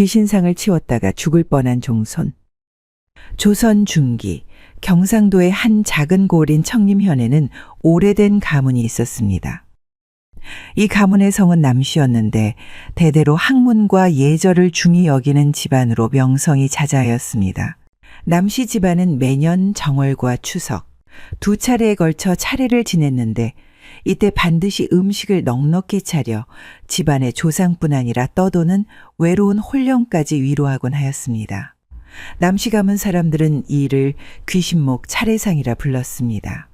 귀신상을 치웠다가 죽을 뻔한 종손. 조선 중기 경상도의 한 작은 고을인 청림현에는 오래된 가문이 있었습니다. 이 가문의 성은 남씨였는데 대대로 학문과 예절을 중히 여기는 집안으로 명성이 자자하였습니다. 남씨 집안은 매년 정월과 추석 두 차례에 걸쳐 차례를 지냈는데 이때 반드시 음식을 넉넉히 차려 집안의 조상뿐 아니라 떠도는 외로운 홀령까지 위로하곤 하였습니다. 남씨 가문 사람들은 이 일을 귀신목 차례상이라 불렀습니다.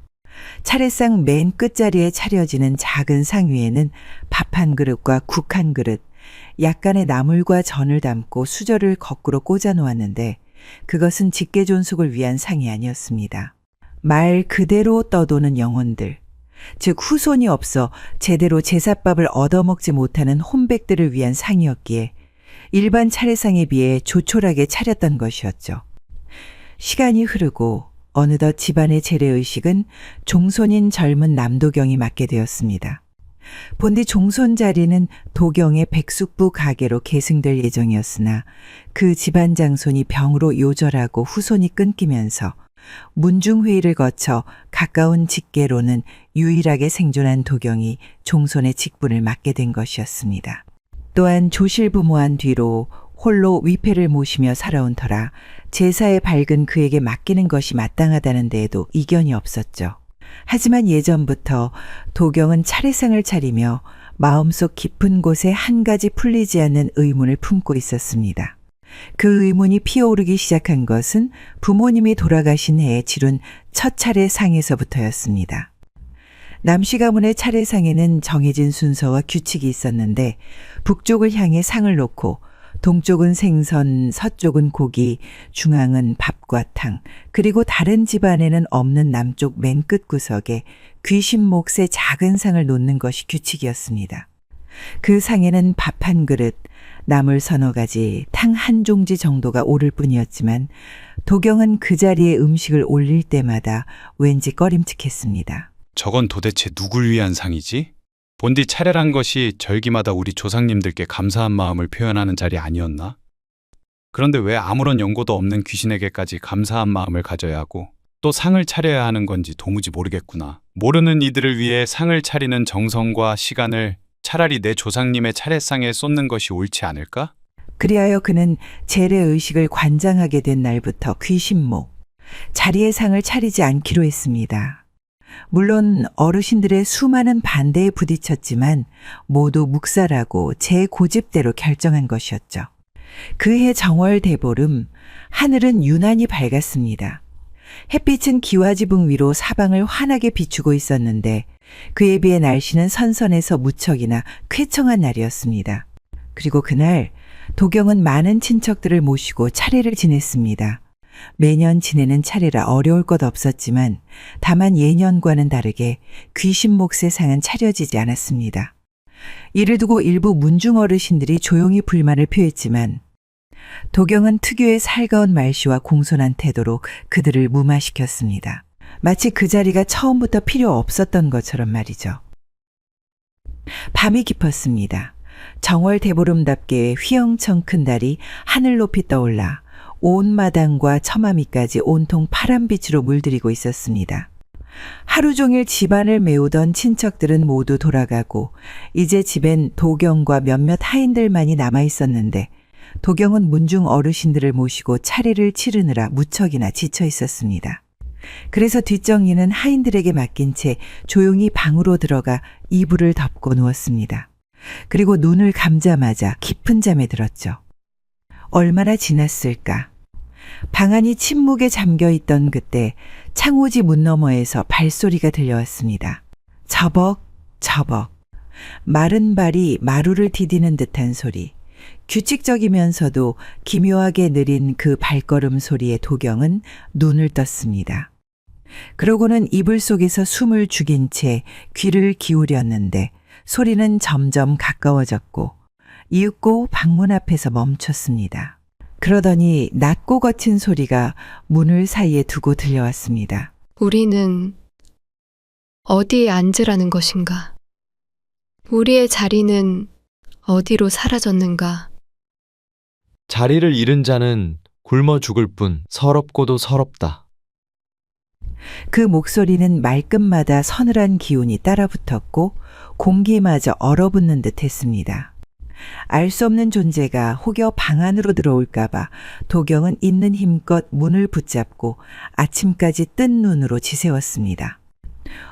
차례상 맨 끝자리에 차려지는 작은 상 위에는 밥 한 그릇과 국 한 그릇, 약간의 나물과 전을 담고 수저를 거꾸로 꽂아 놓았는데 그것은 직계존속을 위한 상이 아니었습니다. 말 그대로 떠도는 영혼들, 즉 후손이 없어 제대로 제삿밥을 얻어먹지 못하는 혼백들을 위한 상이었기에 일반 차례상에 비해 조촐하게 차렸던 것이었죠. 시간이 흐르고 어느덧 집안의 재래의식은 종손인 젊은 남도경이 맡게 되었습니다. 본디 종손 자리는 도경의 백숙부 가게로 계승될 예정이었으나 그 집안 장손이 병으로 요절하고 후손이 끊기면서 문중회의를 거쳐 가까운 직계로는 유일하게 생존한 도경이 종손의 직분을 맡게 된 것이었습니다. 또한 조실부모한 뒤로 홀로 위패를 모시며 살아온 터라 제사에 밝은 그에게 맡기는 것이 마땅하다는 데에도 이견이 없었죠. 하지만 예전부터 도경은 차례상을 차리며 마음속 깊은 곳에 한 가지 풀리지 않는 의문을 품고 있었습니다. 그 의문이 피어오르기 시작한 것은 부모님이 돌아가신 해에 치룬 첫 차례상에서부터였습니다. 남씨 가문의 차례상에는 정해진 순서와 규칙이 있었는데 북쪽을 향해 상을 놓고 동쪽은 생선, 서쪽은 고기, 중앙은 밥과 탕, 그리고 다른 집안에는 없는 남쪽 맨 끝 구석에 귀신 몫의 작은 상을 놓는 것이 규칙이었습니다. 그 상에는 밥 한 그릇, 나물 서너 가지, 탕 한 종지 정도가 오를 뿐이었지만 도경은 그 자리에 음식을 올릴 때마다 왠지 꺼림칙했습니다. 저건 도대체 누굴 위한 상이지? 본디 차례란 것이 절기마다 우리 조상님들께 감사한 마음을 표현하는 자리 아니었나? 그런데 왜 아무런 연고도 없는 귀신에게까지 감사한 마음을 가져야 하고 또 상을 차려야 하는 건지 도무지 모르겠구나. 모르는 이들을 위해 상을 차리는 정성과 시간을 차라리 내 조상님의 차례상에 쏟는 것이 옳지 않을까? 그리하여 그는 재래의식을 관장하게 된 날부터 귀신목, 자리의 상을 차리지 않기로 했습니다. 물론 어르신들의 수많은 반대에 부딪혔지만 모두 묵살하고 제 고집대로 결정한 것이었죠. 그해 정월 대보름, 하늘은 유난히 밝았습니다. 햇빛은 기와지붕 위로 사방을 환하게 비추고 있었는데 그에 비해 날씨는 선선해서 무척이나 쾌청한 날이었습니다. 그리고 그날 도경은 많은 친척들을 모시고 차례를 지냈습니다. 매년 지내는 차례라 어려울 것 없었지만 다만 예년과는 다르게 귀신 몫의 상은 차려지지 않았습니다. 이를 두고 일부 문중 어르신들이 조용히 불만을 표했지만 도경은 특유의 살가운 말씨와 공손한 태도로 그들을 무마시켰습니다. 마치 그 자리가 처음부터 필요 없었던 것처럼 말이죠. 밤이 깊었습니다. 정월 대보름답게 휘영청 큰 달이 하늘 높이 떠올라 온 마당과 처마미까지 온통 파란빛으로 물들이고 있었습니다. 하루 종일 집안을 메우던 친척들은 모두 돌아가고 이제 집엔 도경과 몇몇 하인들만이 남아 있었는데 도경은 문중 어르신들을 모시고 차례를 치르느라 무척이나 지쳐 있었습니다. 그래서 뒷정리는 하인들에게 맡긴 채 조용히 방으로 들어가 이불을 덮고 누웠습니다. 그리고 눈을 감자마자 깊은 잠에 들었죠. 얼마나 지났을까. 방 안이 침묵에 잠겨있던 그때 창호지 문 너머에서 발소리가 들려왔습니다. 저벅 저벅. 마른 발이 마루를 디디는 듯한 소리. 규칙적이면서도 기묘하게 느린 그 발걸음 소리에 도경은 눈을 떴습니다. 그러고는 이불 속에서 숨을 죽인 채 귀를 기울였는데 소리는 점점 가까워졌고 이윽고 방문 앞에서 멈췄습니다. 그러더니 낮고 거친 소리가 문을 사이에 두고 들려왔습니다. 우리는 어디에 앉으라는 것인가? 우리의 자리는 어디로 사라졌는가? 자리를 잃은 자는 굶어 죽을 뿐 서럽고도 서럽다. 그 목소리는 말끝마다 서늘한 기운이 따라붙었고 공기마저 얼어붙는 듯 했습니다. 알 수 없는 존재가 혹여 방 안으로 들어올까봐 도경은 있는 힘껏 문을 붙잡고 아침까지 뜬 눈으로 지새웠습니다.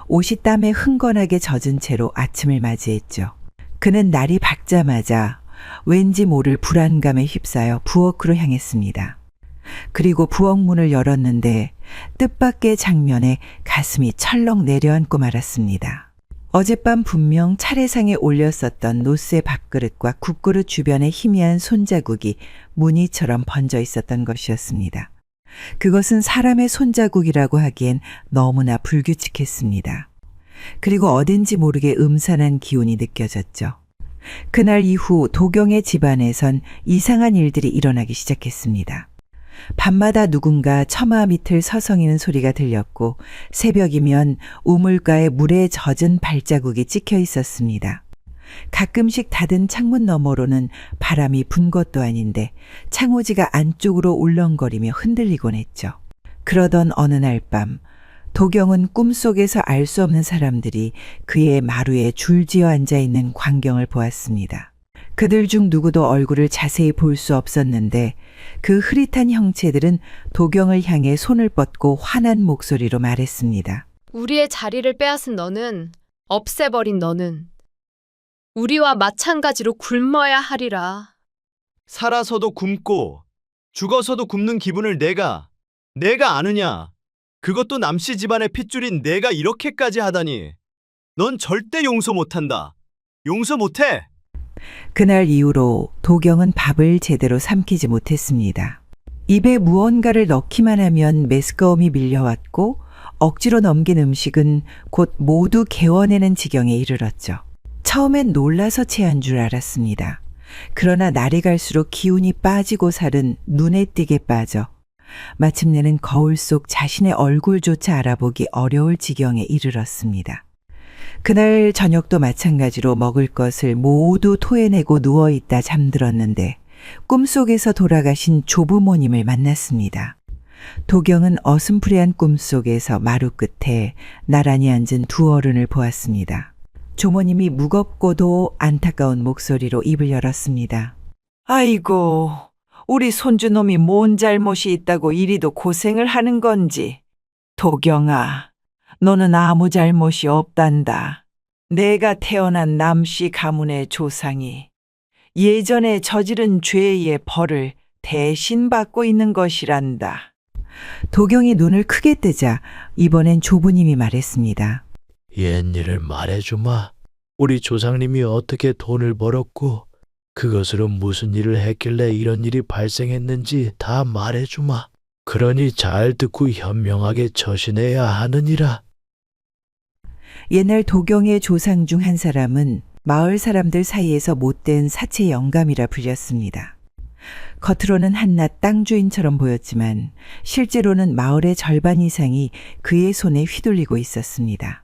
옷이 땀에 흥건하게 젖은 채로 아침을 맞이했죠. 그는 날이 밝자마자 왠지 모를 불안감에 휩싸여 부엌으로 향했습니다. 그리고 부엌 문을 열었는데 뜻밖의 장면에 가슴이 철렁 내려앉고 말았습니다. 어젯밤 분명 차례상에 올렸었던 노쇠 밥그릇과 국그릇 주변에 희미한 손자국이 무늬처럼 번져 있었던 것이었습니다. 그것은 사람의 손자국이라고 하기엔 너무나 불규칙했습니다. 그리고 어딘지 모르게 음산한 기운이 느껴졌죠. 그날 이후 도경의 집안에선 이상한 일들이 일어나기 시작했습니다. 밤마다 누군가 처마 밑을 서성이는 소리가 들렸고 새벽이면 우물가에 물에 젖은 발자국이 찍혀 있었습니다. 가끔씩 닫은 창문 너머로는 바람이 분 것도 아닌데 창호지가 안쪽으로 울렁거리며 흔들리곤 했죠. 그러던 어느 날 밤 도경은 꿈속에서 알 수 없는 사람들이 그의 마루에 줄지어 앉아있는 광경을 보았습니다. 그들 중 누구도 얼굴을 자세히 볼 수 없었는데 그 흐릿한 형체들은 도경을 향해 손을 뻗고 화난 목소리로 말했습니다. 우리의 자리를 빼앗은 너는, 없애버린 너는 우리와 마찬가지로 굶어야 하리라. 살아서도 굶고 죽어서도 굶는 기분을 내가 아느냐? 그것도 남씨 집안의 핏줄인 내가 이렇게까지 하다니. 넌 절대 용서 못한다. 용서 못해. 그날 이후로 도경은 밥을 제대로 삼키지 못했습니다. 입에 무언가를 넣기만 하면 메스꺼움이 밀려왔고 억지로 넘긴 음식은 곧 모두 개워내는 지경에 이르렀죠. 처음엔 놀라서 체한 줄 알았습니다. 그러나 날이 갈수록 기운이 빠지고 살은 눈에 띄게 빠져 마침내는 거울 속 자신의 얼굴조차 알아보기 어려울 지경에 이르렀습니다. 그날 저녁도 마찬가지로 먹을 것을 모두 토해내고 누워있다 잠들었는데 꿈속에서 돌아가신 조부모님을 만났습니다. 도경은 어슴푸레한 꿈속에서 마루 끝에 나란히 앉은 두 어른을 보았습니다. 조모님이 무겁고도 안타까운 목소리로 입을 열었습니다. 아이고, 우리 손주놈이 뭔 잘못이 있다고 이리도 고생을 하는 건지. 도경아, 너는 아무 잘못이 없단다. 내가 태어난 남씨 가문의 조상이 예전에 저지른 죄의 벌을 대신 받고 있는 것이란다. 도경이 눈을 크게 뜨자 이번엔 조부님이 말했습니다. 옛일을 말해주마. 우리 조상님이 어떻게 돈을 벌었고 그것으로 무슨 일을 했길래 이런 일이 발생했는지 다 말해주마. 그러니 잘 듣고 현명하게 처신해야 하느니라. 옛날 도경의 조상 중 한 사람은 마을 사람들 사이에서 못된 사채 영감이라 불렸습니다. 겉으로는 한낱 땅 주인처럼 보였지만 실제로는 마을의 절반 이상이 그의 손에 휘둘리고 있었습니다.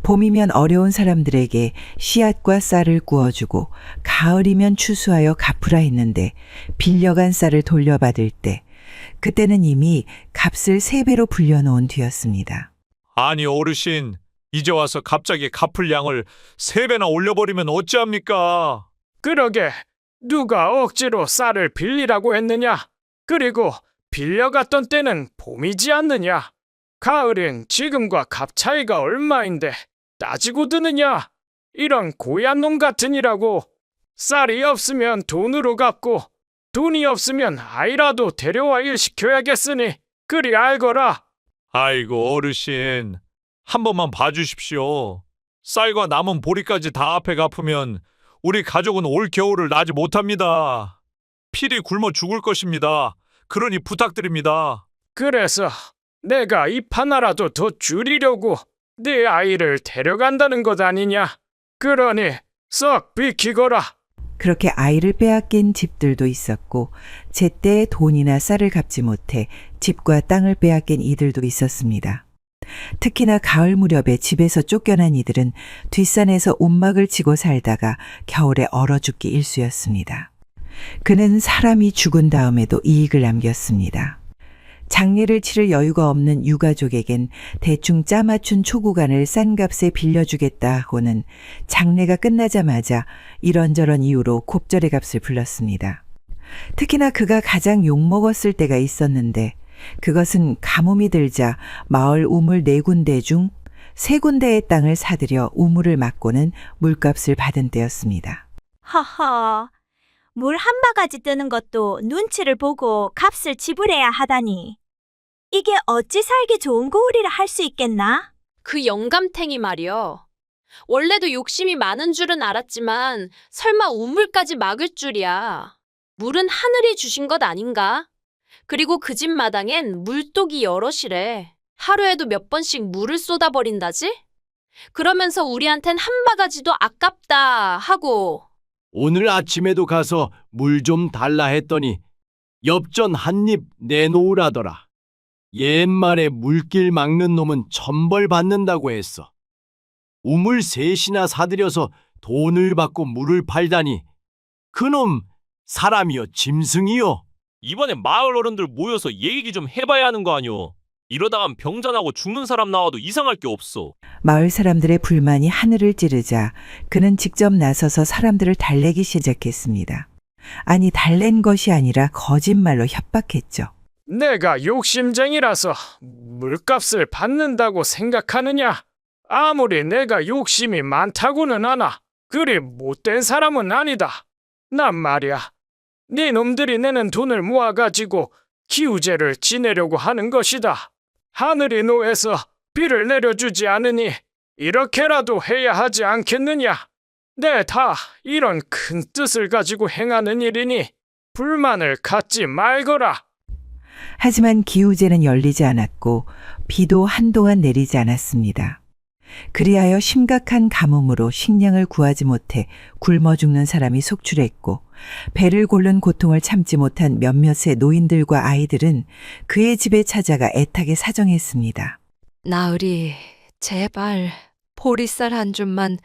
봄이면 어려운 사람들에게 씨앗과 쌀을 구워주고 가을이면 추수하여 갚으라 했는데 빌려간 쌀을 돌려받을 때 그때는 이미 값을 3배로 불려놓은 뒤였습니다. 아니 어르신, 이제 와서 갑자기 갚을 양을 3배나 올려버리면 어찌합니까? 그러게, 누가 억지로 쌀을 빌리라고 했느냐? 그리고 빌려갔던 때는 봄이지 않느냐? 가을엔 지금과 값 차이가 얼마인데 따지고 드느냐? 이런 고얀 놈 같으니라고. 쌀이 없으면 돈으로 갚고 돈이 없으면 아이라도 데려와 일 시켜야겠으니 그리 알거라. 아이고 어르신, 한 번만 봐주십시오. 쌀과 남은 보리까지 다 앞에 갚으면 우리 가족은 올 겨울을 나지 못합니다. 필히 굶어 죽을 것입니다. 그러니 부탁드립니다. 그래서 내가 입 하나라도 더 줄이려고 네 아이를 데려간다는 것 아니냐? 그러니 썩 비키거라. 그렇게 아이를 빼앗긴 집들도 있었고 제때 돈이나 쌀을 갚지 못해 집과 땅을 빼앗긴 이들도 있었습니다. 특히나 가을 무렵에 집에서 쫓겨난 이들은 뒷산에서 움막을 치고 살다가 겨울에 얼어 죽기 일쑤였습니다. 그는 사람이 죽은 다음에도 이익을 남겼습니다. 장례를 치를 여유가 없는 유가족에겐 대충 짜맞춘 초구간을 싼 값에 빌려주겠다고는 장례가 끝나자마자 이런저런 이유로 곱절의 값을 불렀습니다. 특히나 그가 가장 욕먹었을 때가 있었는데 그것은 가뭄이 들자 마을 우물 4군데 중 3군데의 땅을 사들여 우물을 막고는 물값을 받은 때였습니다. 허허, 물 한 바가지 뜨는 것도 눈치를 보고 값을 지불해야 하다니. 이게 어찌 살기 좋은 고을이라 할 수 있겠나? 그 영감탱이 말이여. 원래도 욕심이 많은 줄은 알았지만 설마 우물까지 막을 줄이야. 물은 하늘이 주신 것 아닌가? 그리고 그 집 마당엔 물독이 여럿이래. 하루에도 몇 번씩 물을 쏟아버린다지? 그러면서 우리한텐 한 바가지도 아깝다 하고. 오늘 아침에도 가서 물 좀 달라 했더니 엽전 한 입 내놓으라더라. 옛말에 물길 막는 놈은 천벌 받는다고 했어. 우물 3이나 사들여서 돈을 받고 물을 팔다니 그놈 사람이여 짐승이여. 이번에 마을 어른들 모여서 얘기 좀 해봐야 하는 거 아니오. 이러다간 병자나고 죽는 사람 나와도 이상할 게 없어. 마을 사람들의 불만이 하늘을 찌르자 그는 직접 나서서 사람들을 달래기 시작했습니다. 아니, 달랜 것이 아니라 거짓말로 협박했죠. 내가 욕심쟁이라서 물값을 받는다고 생각하느냐? 아무리 내가 욕심이 많다고는 하나 그리 못된 사람은 아니다. 난 말이야. 네 놈들이 내는 돈을 모아가지고 기우제를 지내려고 하는 것이다. 하늘이 노해서 비를 내려주지 않으니 이렇게라도 해야 하지 않겠느냐? 네, 다 이런 큰 뜻을 가지고 행하는 일이니 불만을 갖지 말거라. 하지만 기우제는 열리지 않았고 비도 한동안 내리지 않았습니다. 그리하여 심각한 가뭄으로 식량을 구하지 못해 굶어 죽는 사람이 속출했고 배를 고른 고통을 참지 못한 몇몇의 노인들과 아이들은 그의 집에 찾아가 애타게 사정했습니다. 나으리, 제발 보리쌀 한 줌만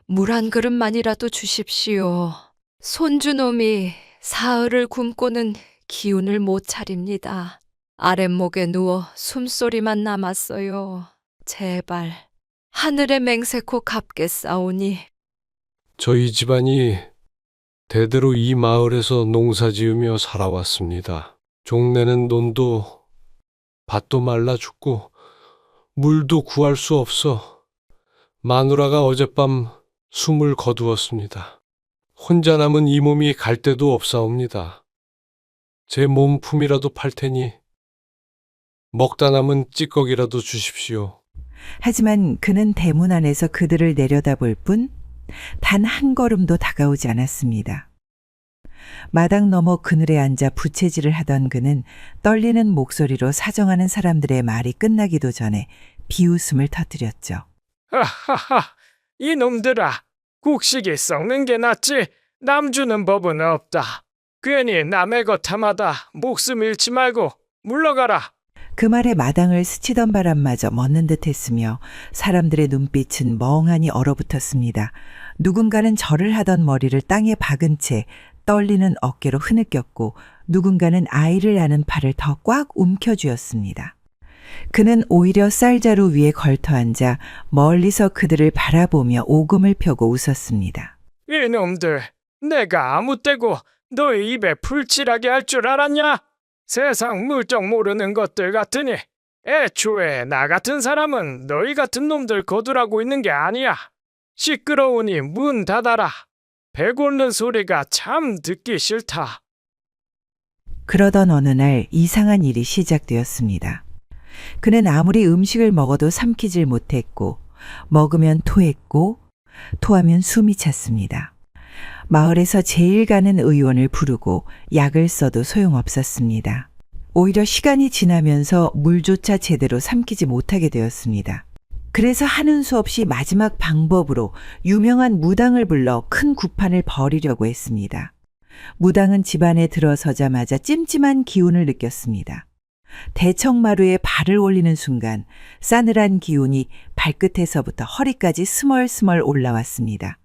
물 한 그릇만이라도 주십시오. 손주놈이 사흘을 굶고는 기운을 못 차립니다. 아랫목에 누워 숨소리만 남았어요. 제발 하늘의 맹세코 갚겠사오니. 저희 집안이 대대로 이 마을에서 농사지으며 살아왔습니다. 종래는 논도 밭도 말라 죽고 물도 구할 수 없어 마누라가 어젯밤 숨을 거두었습니다. 혼자 남은 이 몸이 갈 데도 없사옵니다. 제 몸품이라도 팔 테니 먹다 남은 찌꺼기라도 주십시오. 하지만 그는 대문 안에서 그들을 내려다볼 뿐 단 한 걸음도 다가오지 않았습니다. 마당 너머 그늘에 앉아 부채질을 하던 그는 떨리는 목소리로 사정하는 사람들의 말이 끝나기도 전에 비웃음을 터뜨렸죠. 하하하, 이놈들아, 국식이 썩는 게 낫지 남 주는 법은 없다. 괜히 남의 것 하마다 목숨 잃지 말고 물러가라. 그 말에 마당을 스치던 바람마저 멎는 듯했으며 사람들의 눈빛은 멍하니 얼어붙었습니다. 누군가는 절을 하던 머리를 땅에 박은 채 떨리는 어깨로 흐느꼈고 누군가는 아이를 안은 팔을 더 꽉 움켜쥐었습니다. 그는 오히려 쌀자루 위에 걸터앉아 멀리서 그들을 바라보며 오금을 펴고 웃었습니다. 이놈들, 내가 아무 때고 너희 입에 풀칠하게 할 줄 알았냐? 세상 물정 모르는 것들 같으니 애초에 나 같은 사람은 너희 같은 놈들 거두라고 있는 게 아니야. 시끄러우니 문 닫아라. 배 곪는 소리가 참 듣기 싫다. 그러던 어느 날 이상한 일이 시작되었습니다. 그는 아무리 음식을 먹어도 삼키질 못했고 먹으면 토했고 토하면 숨이 찼습니다. 마을에서 제일 가는 의원을 부르고 약을 써도 소용없었습니다. 오히려 시간이 지나면서 물조차 제대로 삼키지 못하게 되었습니다. 그래서 하는 수 없이 마지막 방법으로 유명한 무당을 불러 큰 구판을 벌이려고 했습니다. 무당은 집안에 들어서자마자 찜찜한 기운을 느꼈습니다. 대청마루에 발을 올리는 순간 싸늘한 기운이 발끝에서부터 허리까지 스멀스멀 올라왔습니다.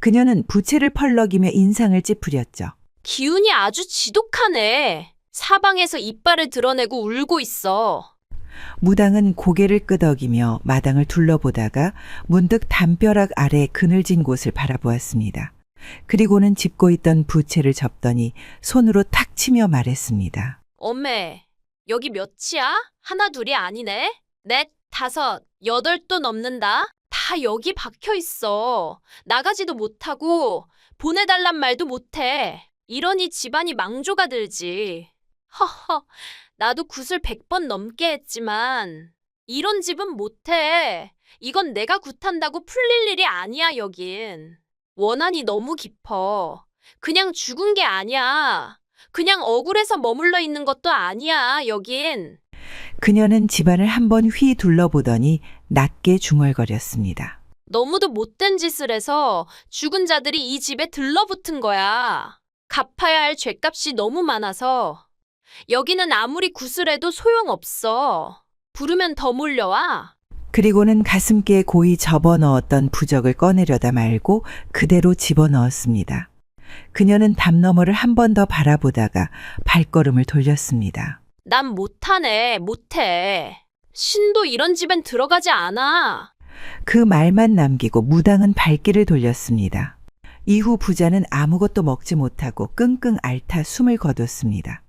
그녀는 부채를 펄럭이며 인상을 찌푸렸죠. 기운이 아주 지독하네. 사방에서 이빨을 드러내고 울고 있어. 무당은 고개를 끄덕이며 마당을 둘러보다가 문득 담벼락 아래 그늘진 곳을 바라보았습니다. 그리고는 짚고 있던 부채를 접더니 손으로 탁 치며 말했습니다. 어메, 여기 몇이야? 하나 둘이 아니네? 넷, 다섯, 여덟도 넘는다. 다 여기 박혀 있어. 나가지도 못하고 보내달란 말도 못해. 이러니 집안이 망조가 들지. 허허, 나도 굿을 100번 넘게 했지만 이런 집은 못해. 이건 내가 굿한다고 풀릴 일이 아니야, 여긴. 원한이 너무 깊어. 그냥 죽은 게 아니야. 그냥 억울해서 머물러 있는 것도 아니야, 여긴. 그녀는 집안을 한번 휘 둘러보더니 낮게 중얼거렸습니다. 너무도 못된 짓을 해서 죽은 자들이 이 집에 들러붙은 거야. 갚아야 할 죗값이 너무 많아서. 여기는 아무리 구슬해도 소용없어. 부르면 더 몰려와. 그리고는 가슴께에 고이 접어넣었던 부적을 꺼내려다 말고 그대로 집어넣었습니다. 그녀는 담 너머를 한 번 더 바라보다가 발걸음을 돌렸습니다. 난 못하네, 못해. 신도 이런 집엔 들어가지 않아. 그 말만 남기고 무당은 발길을 돌렸습니다. 이후 부자는 아무것도 먹지 못하고 끙끙 앓다 숨을 거뒀습니다.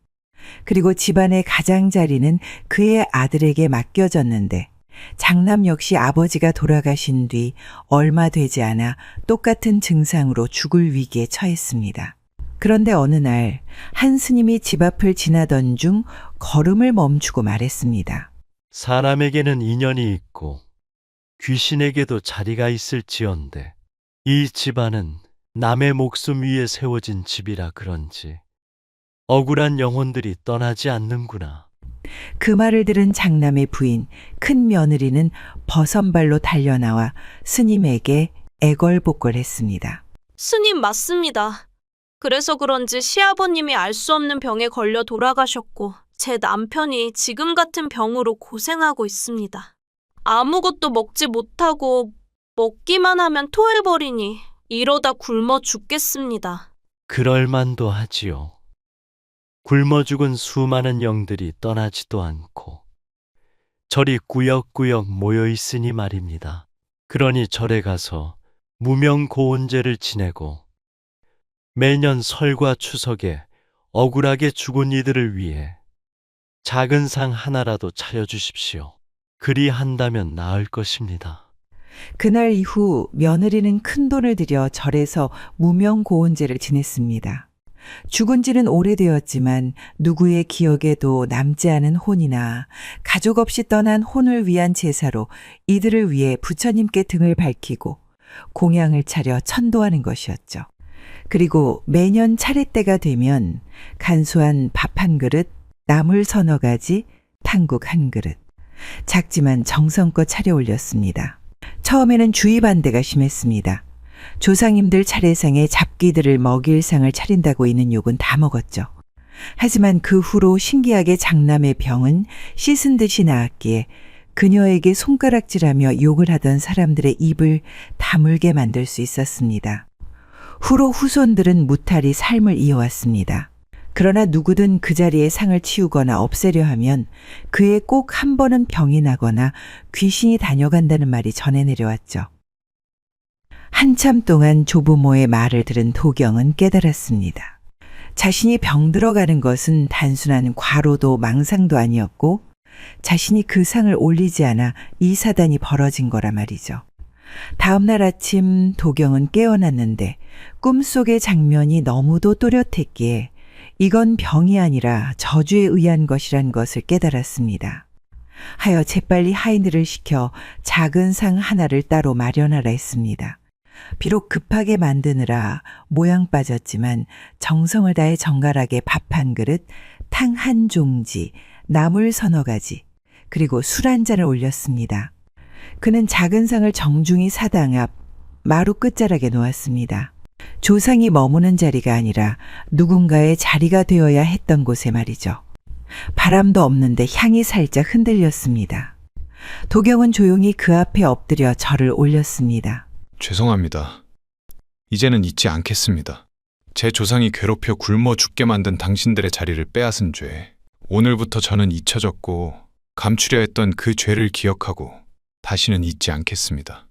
그리고 집안의 가장자리는 그의 아들에게 맡겨졌는데 장남 역시 아버지가 돌아가신 뒤 얼마 되지 않아 똑같은 증상으로 죽을 위기에 처했습니다. 그런데 어느 날 한 스님이 집 앞을 지나던 중 걸음을 멈추고 말했습니다. 사람에게는 인연이 있고 귀신에게도 자리가 있을지언데 이 집안은 남의 목숨 위에 세워진 집이라 그런지 억울한 영혼들이 떠나지 않는구나. 그 말을 들은 장남의 부인 큰 며느리는 버선발로 달려나와 스님에게 애걸복걸했습니다. 스님 맞습니다. 그래서 그런지 시아버님이 알 수 없는 병에 걸려 돌아가셨고 제 남편이 지금 같은 병으로 고생하고 있습니다. 아무것도 먹지 못하고 먹기만 하면 토해버리니 이러다 굶어 죽겠습니다. 그럴 만도 하지요. 굶어 죽은 수많은 영들이 떠나지도 않고 절이 꾸역꾸역 모여 있으니 말입니다. 그러니 절에 가서 무명고온제를 지내고 매년 설과 추석에 억울하게 죽은 이들을 위해 작은 상 하나라도 차려주십시오. 그리 한다면 나을 것입니다. 그날 이후 며느리는 큰돈을 들여 절에서 무명고온제를 지냈습니다. 죽은 지는 오래되었지만 누구의 기억에도 남지 않은 혼이나 가족 없이 떠난 혼을 위한 제사로 이들을 위해 부처님께 등을 밝히고 공양을 차려 천도하는 것이었죠. 그리고 매년 차례때가 되면 간소한 밥 한 그릇, 나물 서너 가지, 탕국 한 그릇, 작지만 정성껏 차려 올렸습니다. 처음에는 주의 반대가 심했습니다. 조상님들 차례상에 잡기들을 먹일 상을 차린다고 있는 욕은 다 먹었죠. 하지만 그 후로 신기하게 장남의 병은 씻은 듯이 나았기에 그녀에게 손가락질하며 욕을 하던 사람들의 입을 다물게 만들 수 있었습니다. 후로 후손들은 무탈히 삶을 이어왔습니다. 그러나 누구든 그 자리에 상을 치우거나 없애려 하면 그에 꼭 한 번은 병이 나거나 귀신이 다녀간다는 말이 전해 내려왔죠. 한참 동안 조부모의 말을 들은 도경은 깨달았습니다. 자신이 병들어가는 것은 단순한 과로도 망상도 아니었고 자신이 그 상을 올리지 않아 이 사단이 벌어진 거라 말이죠. 다음 날 아침 도경은 깨어났는데 꿈속의 장면이 너무도 또렷했기에 이건 병이 아니라 저주에 의한 것이란 것을 깨달았습니다. 하여 재빨리 하인들을 시켜 작은 상 하나를 따로 마련하라 했습니다. 비록 급하게 만드느라 모양 빠졌지만 정성을 다해 정갈하게 밥 한 그릇, 탕 한 종지, 나물 서너 가지, 그리고 술 한 잔을 올렸습니다. 그는 작은 상을 정중히 사당 앞 마루 끝자락에 놓았습니다. 조상이 머무는 자리가 아니라 누군가의 자리가 되어야 했던 곳에 말이죠. 바람도 없는데 향이 살짝 흔들렸습니다. 도경은 조용히 그 앞에 엎드려 절을 올렸습니다. 죄송합니다. 이제는 잊지 않겠습니다. 제 조상이 괴롭혀 굶어 죽게 만든 당신들의 자리를 빼앗은 죄. 오늘부터 저는 잊혀졌고 감추려 했던 그 죄를 기억하고 다시는 잊지 않겠습니다.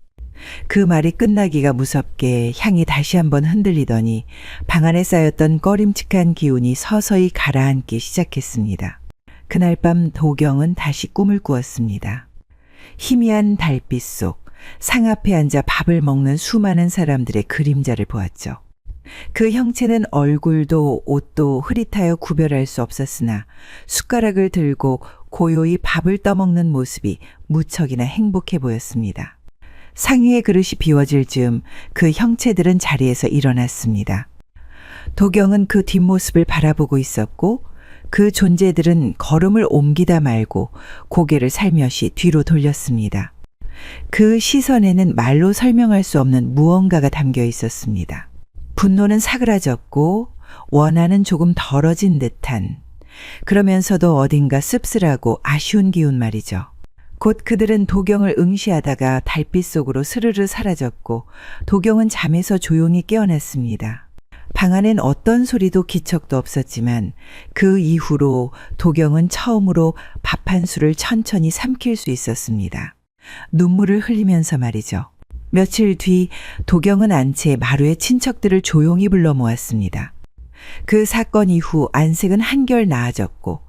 그 말이 끝나기가 무섭게 향이 다시 한번 흔들리더니 방 안에 쌓였던 꺼림칙한 기운이 서서히 가라앉기 시작했습니다. 그날 밤 도경은 다시 꿈을 꾸었습니다. 희미한 달빛 속 상 앞에 앉아 밥을 먹는 수많은 사람들의 그림자를 보았죠. 그 형체는 얼굴도 옷도 흐릿하여 구별할 수 없었으나 숟가락을 들고 고요히 밥을 떠먹는 모습이 무척이나 행복해 보였습니다. 상위의 그릇이 비워질 즈음 그 형체들은 자리에서 일어났습니다. 도경은 그 뒷모습을 바라보고 있었고 그 존재들은 걸음을 옮기다 말고 고개를 살며시 뒤로 돌렸습니다. 그 시선에는 말로 설명할 수 없는 무언가가 담겨 있었습니다. 분노는 사그라졌고 원한은 조금 덜어진 듯한, 그러면서도 어딘가 씁쓸하고 아쉬운 기운 말이죠. 곧 그들은 도경을 응시하다가 달빛 속으로 스르르 사라졌고 도경은 잠에서 조용히 깨어났습니다. 방 안엔 어떤 소리도 기척도 없었지만 그 이후로 도경은 처음으로 밥 한 술을 천천히 삼킬 수 있었습니다. 눈물을 흘리면서 말이죠. 며칠 뒤 도경은 안채 마루의 친척들을 조용히 불러 모았습니다. 그 사건 이후 안색은 한결 나아졌고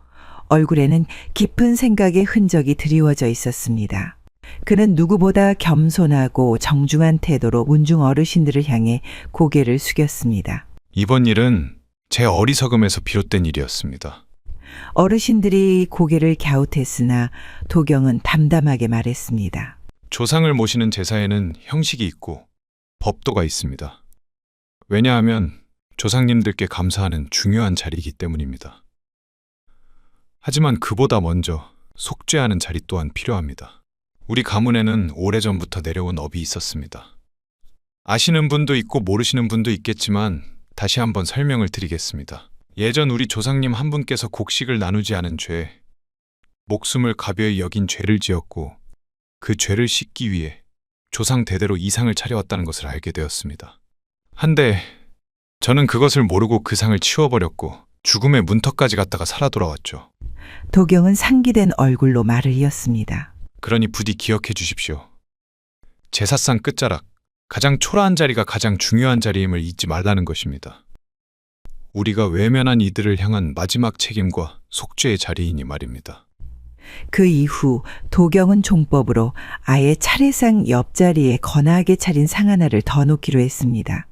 얼굴에는 깊은 생각의 흔적이 드리워져 있었습니다. 그는 누구보다 겸손하고 정중한 태도로 문중 어르신들을 향해 고개를 숙였습니다. 이번 일은 제 어리석음에서 비롯된 일이었습니다. 어르신들이 고개를 갸웃했으나 도경은 담담하게 말했습니다. 조상을 모시는 제사에는 형식이 있고 법도가 있습니다. 왜냐하면 조상님들께 감사하는 중요한 자리이기 때문입니다. 하지만 그보다 먼저 속죄하는 자리 또한 필요합니다. 우리 가문에는 오래전부터 내려온 업이 있었습니다. 아시는 분도 있고 모르시는 분도 있겠지만 다시 한번 설명을 드리겠습니다. 예전 우리 조상님 한 분께서 곡식을 나누지 않은 죄, 목숨을 가벼이 여긴 죄를 지었고 그 죄를 씻기 위해 조상 대대로 이 상을 차려왔다는 것을 알게 되었습니다. 한데 저는 그것을 모르고 그 상을 치워버렸고 죽음의 문턱까지 갔다가 살아 돌아왔죠. 도경은 상기된 얼굴로 말을 이었습니다. 그러니 부디 기억해 주십시오. 제사상 끝자락, 가장 초라한 자리가 가장 중요한 자리임을 잊지 말라는 것입니다. 우리가 외면한 이들을 향한 마지막 책임과 속죄의 자리이니 말입니다. 그 이후 도경은 종법으로 아예 차례상 옆자리에 거나하게 차린 상 하나를 더 놓기로 했습니다.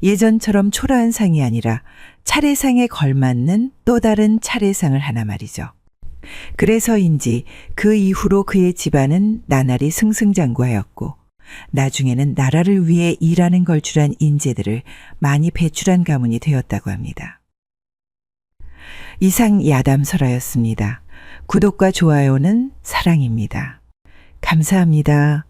예전처럼 초라한 상이 아니라 차례상에 걸맞는 또 다른 차례상을 하나 말이죠. 그래서인지 그 이후로 그의 집안은 나날이 승승장구하였고 나중에는 나라를 위해 일하는 걸출한 인재들을 많이 배출한 가문이 되었다고 합니다. 이상 야담설화였습니다. 구독과 좋아요는 사랑입니다. 감사합니다.